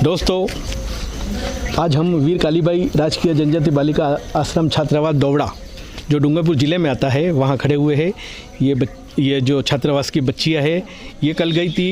दोस्तों, आज हम वीर कालीबाई राजकीय जनजाति बालिका आश्रम छात्रावास दौड़ा जो डूंगरपुर ज़िले में आता है वहाँ खड़े हुए हैं। ये जो छात्रावास की बच्चियाँ है ये कल गई थी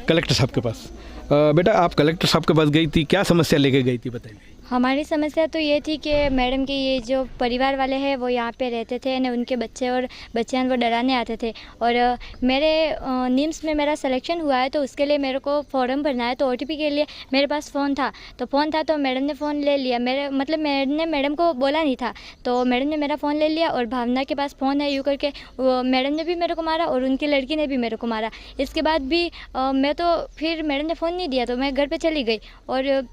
कलेक्टर साहब के पास। बेटा, आप कलेक्टर साहब के पास गई थी, क्या समस्या लेके गई थी बताइए। हमारी समस्या तो ये थी कि मैडम के ये जो परिवार वाले हैं वो यहाँ पे रहते थे न, उनके बच्चे और बच्चियाँ वो डराने आते थे। और मेरे निम्स में मेरा सिलेक्शन हुआ है तो उसके लिए मेरे को फॉर्म भरना है, तो ओटीपी के लिए मेरे पास फ़ोन था तो मैडम ने फ़ोन ले लिया। मैंने मैडम को बोला नहीं था, तो मैडम ने मेरा फ़ोन ले लिया और भावना के पास फ़ोन है यूँ करके मैडम ने भी मेरे को मारा और उनकी लड़की ने भी मेरे को मारा। इसके बाद भी मैं तो फिर मैडम ने फ़ोन नहीं दिया तो मैं घर पर चली गई। और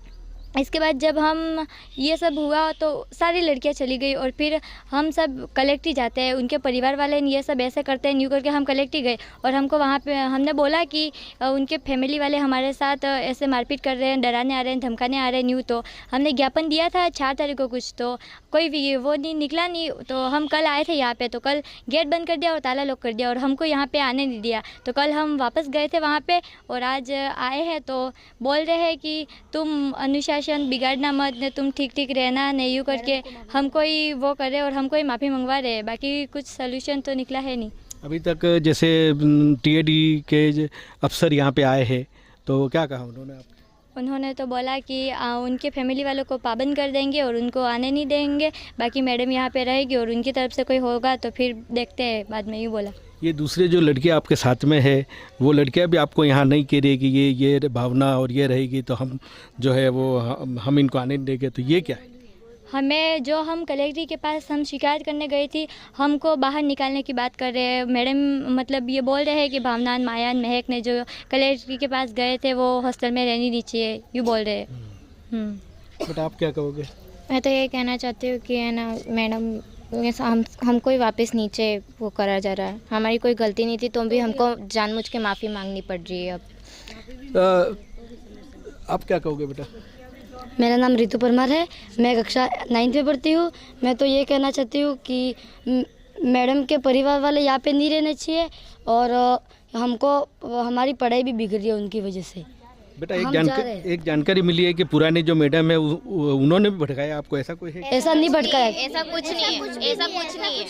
इसके बाद जब हम ये सब हुआ तो सारी लड़कियां चली गई और फिर हम सब कलेक्ट ही जाते हैं। उनके परिवार वाले ये सब ऐसे करते हैं न्यू करके हम कलेक्ट ही गए और हमको वहाँ पे हमने बोला कि उनके फैमिली वाले हमारे साथ ऐसे मारपीट कर रहे हैं, डराने आ रहे हैं, धमकाने आ रहे हैं न्यू। तो हमने ज्ञापन दिया था 4 तारीख को कुछ, तो कोई भी वो नहीं निकला नहीं। तो हम कल आए थे यहाँ पे, तो कल गेट बंद कर दिया और ताला लॉक कर दिया और हमको यहाँ पे आने नहीं दिया। तो कल हम वापस गए थे वहाँ पे और आज आए हैं तो बोल रहे हैं कि तुम अनुशासन बिगाड़ना मत, तुम ठीक रहना, नहीं यूँ करके हमको ही वो कर रहे और हमको ही माफ़ी मंगवा रहे हैं। बाकी कुछ सलूशन तो निकला है नहीं अभी तक। जैसे टीएडी के अफसर यहाँ पे आए हैं तो क्या कहा उन्होंने आपको? उन्होंने तो बोला कि उनके फैमिली वालों को पाबंद कर देंगे और उनको आने नहीं देंगे, बाकी मैडम यहाँ पे रहेगी और उनकी तरफ से कोई होगा तो फिर देखते हैं बाद में, यूँ बोला। ये दूसरे जो लड़कियाँ आपके साथ में है वो लड़कियाँ भी आपको यहाँ नहीं कह रही कि ये भावना और ये रहेगी तो हम जो है वो हम इनको आने नहीं देंगे, तो ये क्या है? हम कलेक्ट्री के पास हम शिकायत करने गई थी, हमको बाहर निकालने की बात कर रहे हैं मैडम। मतलब ये बोल रहे हैं कि भावनान, मायान, महक ने जो कलेक्ट्री के पास गए थे वो हॉस्टल में रहनी नहीं चाहिए, यूँ बोल रहे हैं। बट आप क्या कहोगे? मैं तो ये कहना चाहती हूँ कि है ना मैडम, हमको ही वापस नीचे वो करा जा रहा है। हमारी कोई गलती नहीं थी तो भी हमको जानबूझ के माफ़ी मांगनी पड़ रही है अब। आप क्या कहोगे बेटा? मेरा नाम रितु परमार है, मैं कक्षा 9th में पढ़ती हूँ। मैं तो ये कहना चाहती हूँ कि मैडम के परिवार वाले यहाँ पे नहीं रहने चाहिए और हमको हमारी पढ़ाई भी बिगड़ रही है उनकी वजह से। बेटा, एक जानकारी मिली है कि पुराने जो मैडम है उन्होंने भी भटकाया आपको, ऐसा कोई है? ऐसा नहीं भटकाया, ऐसा कुछ नहीं है, ऐसा कुछ नहीं है।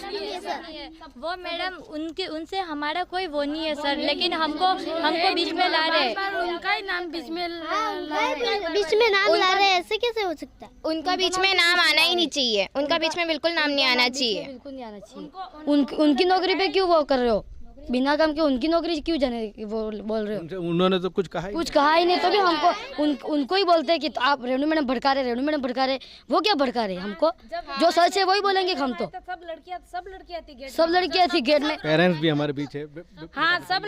वो मैडम उनसे हमारा कोई वो नहीं है सर, लेकिन हमको बीच में ला रहे हैं। उनका ही नाम बीच में नाम ला रहे हैं, ऐसे कैसे हो सकता है? उनका बीच में नाम आना ही नहीं चाहिए, उनका बीच में बिल्कुल नाम नहीं आना चाहिए। बिल्कुल नहीं आना चाहिए। उनकी नौकरी पे क्यों वो कर रहे हो? बिना काम के उनकी नौकरी क्यों जाने वो बोल रहे हो? उन्होंने तो कुछ कहा ही नहीं, तो भी हमको उनको ही बोलते हैं कि तो आप रेणु मैडम भड़का रहे। वो क्या भड़का रहे हमको? जो सच है वही बोलेंगे हम तो। सब लड़कियां थी गेट में। पेरेंट्स भी हमारे बीच है। हाँ, सब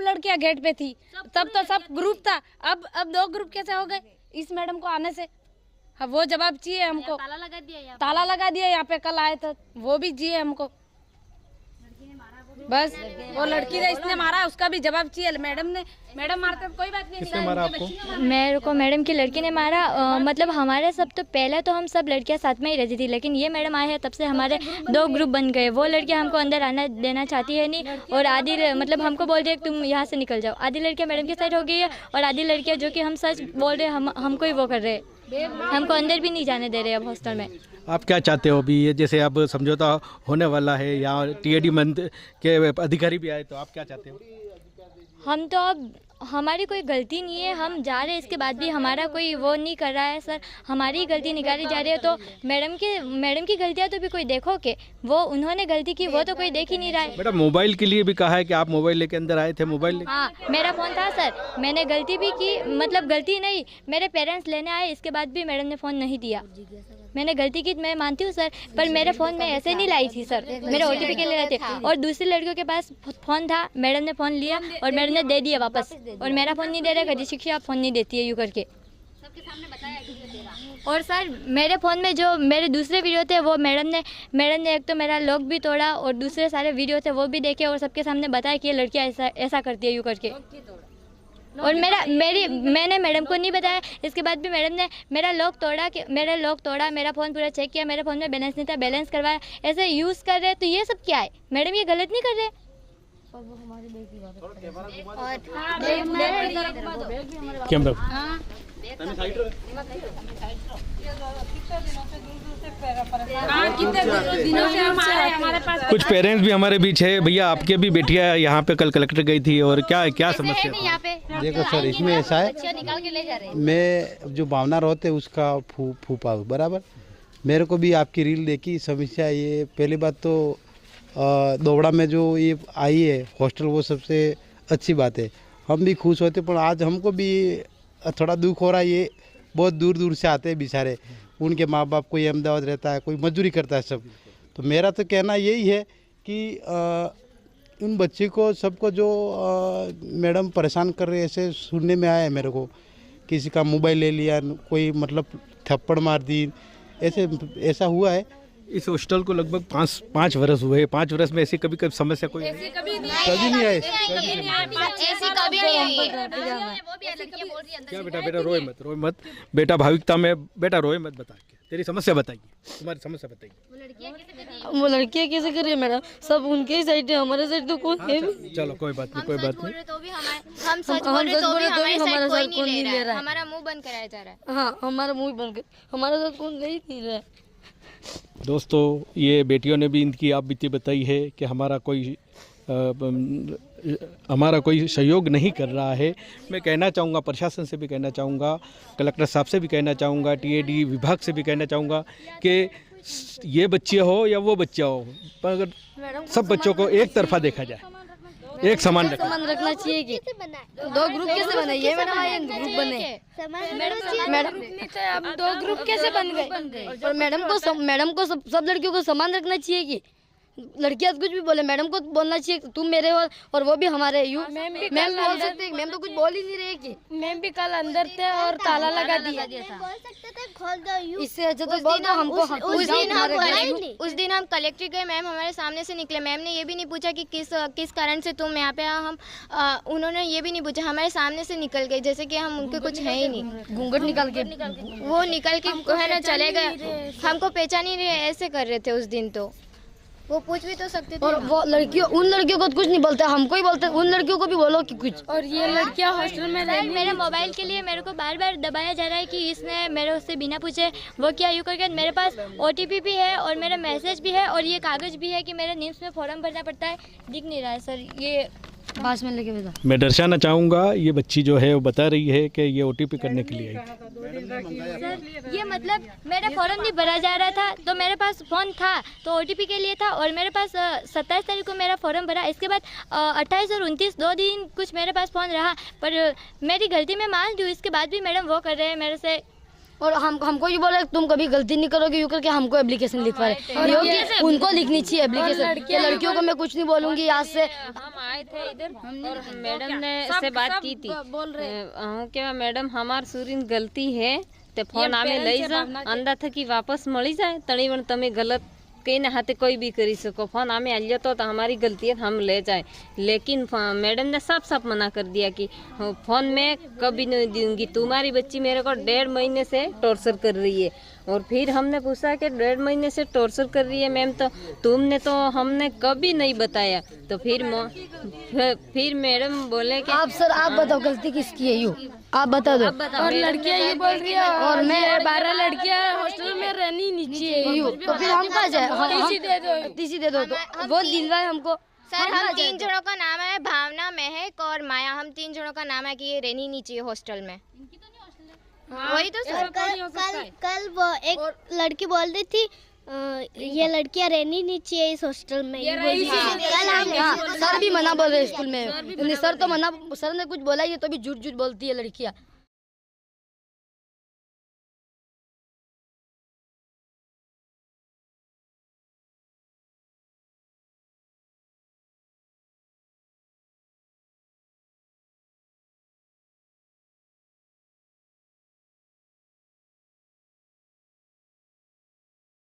लड़कियां गेट पे थी, तब तो सब ग्रुप था। अब 2 ग्रुप कैसे हो गए इस मैडम को आने से? हाँ, वो जवाब चाहिए हमको। ताला लगा दिया यहाँ पे, कल आए थे वो भी चाहिए हमको। बस वो लड़की ने इसने मारा, उसका भी जवाब चाहिए। मैडम मारते तो कोई बात नहीं। किसने मारा आपको? मेरे को मैडम की लड़की ने मारा। मतलब हमारे सब तो पहले तो हम सब लड़कियां साथ में ही रहती थी, लेकिन ये मैडम आए हैं तब से हमारे 2 ग्रुप बन गए। वो लड़कियां हमको अंदर आना देना चाहती है नहीं और आधी मतलब हमको बोल रही है कि तुम यहाँ से निकल जाओ। आधी लड़कियां मैडम की साइड हो गई है और आधी लड़कियां जो कि हम सच बोल रहे हैं हमको ही वो कर रहे हैं, हमको अंदर भी नहीं जाने दे रहे अब हॉस्टल में। आप क्या चाहते हो अभी? ये जैसे अब समझौता होने वाला है, यहाँ टीएडी मंत्री के अधिकारी भी आए, तो आप क्या चाहते हो? हम तो अब हमारी कोई गलती नहीं है, हम जा रहे हैं, इसके बाद भी हमारा कोई वो नहीं कर रहा है सर, हमारी ही गलती निकाली जा रही है। तो मैडम की गलतियाँ तो भी कोई देखो कि वो उन्होंने गलती की, वो तो कोई देख ही नहीं रहा है। बेटा, मोबाइल के लिए भी कहा है कि आप मोबाइल लेके अंदर आए थे, मोबाइल हाँ, मेरा फ़ोन था सर, मैंने गलती भी की, मतलब गलती नहीं, मेरे पेरेंट्स लेने आए, इसके बाद भी मैडम ने फ़ोन नहीं दिया। मैंने गलती की, मैं मानती हूँ सर, पर मेरे फ़ोन में ऐसे नहीं लाई थी सर, मेरे ओटीपी के लिए लाए थे। और दूसरी लड़कियों के पास फ़ोन था, मैडम ने फ़ोन लिया और मैडम ने दे दिया वापस, और मेरा फ़ोन नहीं दे रहा। कभी शिक्षा फ़ोन नहीं देती है यूँ करके। और सर मेरे फ़ोन में जो मेरे दूसरे वीडियो थे वो मैडम ने एक तो मेरा लॉक भी तोड़ा और दूसरे सारे वीडियो थे वो भी देखे और सबके सामने बताया कि ये लड़कियाँ ऐसा करती है यूँ करके। और मैंने मैडम को नहीं बताया। इसके बाद भी मैडम ने मेरा लॉक तोड़ा, मेरा फ़ोन पूरा चेक किया, मेरे फ़ोन में बैलेंस नहीं था, बैलेंस करवाया, ऐसे यूज़ कर रहे। तो ये सब क्या है मैडम? ये गलत नहीं कर रहे? कैमरा कुछ पेरेंट्स भी हमारे बीच है। भैया आपके भी बेटियां यहाँ पे कल कलेक्टर गई थी और क्या क्या समस्या थी? देखो सर, इसमें ऐसा है, मैं जो भावना रोते उसका फूफा हूँ, बराबर। मेरे को भी आपकी रील देखी। समस्या ये, पहली बात तो दोवड़ा में जो ये आई है हॉस्टल, वो सबसे अच्छी बात है, हम भी खुश होते। पर आज हमको भी थोड़ा दुख हो रहा है, ये बहुत दूर दूर से आते हैं बेचारे, उनके माँ बाप, कोई अहमदाबाद रहता है, कोई मजदूरी करता है सब। तो मेरा तो कहना यही है कि उन बच्चे को, सबको जो मैडम परेशान कर रहे हैं, ऐसे सुनने में आया है मेरे को, किसी का मोबाइल ले लिया, कोई मतलब थप्पड़ मार दी, ऐसा हुआ है। इस हॉस्टल को लगभग 5 वर्ष हुए। 5 वर्ष में ऐसी कभी समस्या कोई कभी नहीं आई। क्या बेटा रोए मत बेटा, भाविकता में बेटा रोए मत, बता के तेरी समस्या बताइए, तुम्हारी समस्या बताइए। वो लड़कियाँ कैसे कर रही है मैडम? सब उनके ही साइड है, हमारे साइड तो कौन है? चलो कोई बात नहीं। हम सच बोल रहे तो भी हमारे साथ कोई नहीं ले रहा है, हमारा मुंह बंद कराया जा रहा है। हाँ, हमारा मुँह बंद कर, हमारे साथ कौन ले ही नहीं रहा है। दोस्तों, ये बेटियों ने भी इनकी आप बीती बताई है कि हमारा कोई सहयोग नहीं कर रहा है। मैं कहना चाहूँगा, प्रशासन से भी कहना चाहूँगा, कलेक्टर साहब से भी कहना चाहूँगा, टीएडी विभाग से भी कहना चाहूँगा कि ये बच्चे हो या वो बच्चा हो, पर अगर सब बच्चों को एक तरफा देखा जाए, एक समान रखना चाहिए। कि 2 ग्रुप कैसे बने? ये मैडम आए, ग्रुप बने। मैडम अब 2 ग्रुप कैसे बन गए? और मैडम को सब लड़कियों को समान रखना चाहिए। कि लड़कियां कुछ भी बोले, मैडम को बोलना चाहिए तुम मेरे हो और वो भी हमारे। मैम बोल सकते, मैम तो कुछ बोल ही नहीं रहे। कि मैम भी कल अंदर थे और ताला लगा दिया था। बोल सकते थे खोल दो यू। इससे अच्छा तो बोल दो हमको। उस दिन हम कलेक्टर गए, मैम हमारे सामने से निकले, मैम ने ये भी नहीं पूछा कि किस कारण से तुम यहाँ पे उन्होंने ये भी नहीं पूछा, हमारे सामने से निकल गए जैसे कि हम उनके कुछ है ही नहीं। घूंघट निकाल के वो निकल के है ना चले गए, हमको पहचान ही रहे, ऐसे कर रहे थे उस दिन। तो वो पूछ भी तो सकते थे। और वो उन लड़कियों को कुछ नहीं बोलते, हमको ही बोलते। उन लड़कियों को भी बोलो कि कुछ। और ये लड़कियां हॉस्टल में मेरे मोबाइल के लिए मेरे को बार बार दबाया जा रहा है कि इसने मेरे उससे बिना पूछे वो क्या यूँ करके। मेरे पास OTP भी है और मेरा मैसेज भी है और ये कागज़ भी है कि मेरे निम्स में फॉर्म भरना पड़ता है। दिख नहीं रहा है सर, ये पास में लेके भेजा। मैं दर्शाना चाहूँगा, ये बच्ची जो है वो बता रही है कि ये OTP करने के लिए आई थी। सर ये मतलब मेरा फॉर्म नहीं भरा जा रहा था, तो मेरे पास फ़ोन था तो OTP के लिए था। और मेरे पास 27 तारीख को मेरा फॉर्म भरा, इसके बाद 28 और 29 2 दिन कुछ मेरे पास फ़ोन रहा, पर मेरी गलती मैं मान रही हूँ। इसके बाद भी मैडम वो कर रहे हैं मेरे से। और हमको ये बोला तुम कभी गलती नहीं करोगे यूँ करके हमको एप्लीकेशन लिखवा रहे। उनको लिखनी चाहिए एप्लीकेशन। लड़कियों को मैं कुछ नहीं बोलूँगी आज से। हम आए थे इधर और मैडम ने से बात की थी, क्या मैडम हमार सूरीन गलती है तो फोन आमे लई जा, अंदा था कि वापस मળી જાય तणी पण તમે गलत कहीं हाथे कोई भी करी सको, फोन हमें आलियो तो हमारी गलती है हम ले जाए। लेकिन मैडम ने साफ साफ मना कर दिया कि फ़ोन मैं कभी नहीं दूंगी, तुम्हारी बच्ची मेरे को 1.5 महीने से टॉर्चर कर रही है। और फिर हमने पूछा कि 1.5 महीने से टॉर्चर कर रही है मैम, तो तुमने तो हमने कभी नहीं बताया। तो फिर मैडम बोले कि आप सर आप बताओ गलती किसकी है, यूँ आप बता दो। और लड़कियां ये बोल रही है और मैं 12 लड़कियां हॉस्टल में रहनी नहीं चाहिए यूँ। तो फिर हम कहाँ जाए? टीसी दे दो तो वो दिलवाए हमको। सर हम 3 जनों का नाम है, भावना, महक और माया, हम 3 जनों का नाम है कि ये रहनी नहीं चाहिए हॉस्टल में। वही तो सर। कल वो एक लड़की बोल रही थी ये लड़कियां रहनी नहीं चाहिए इस हॉस्टल में। सर भी मना बोल रहे स्कूल में। सर तो मना, सर ने कुछ बोला ये तो भी झूठ बोलती है लड़कियां।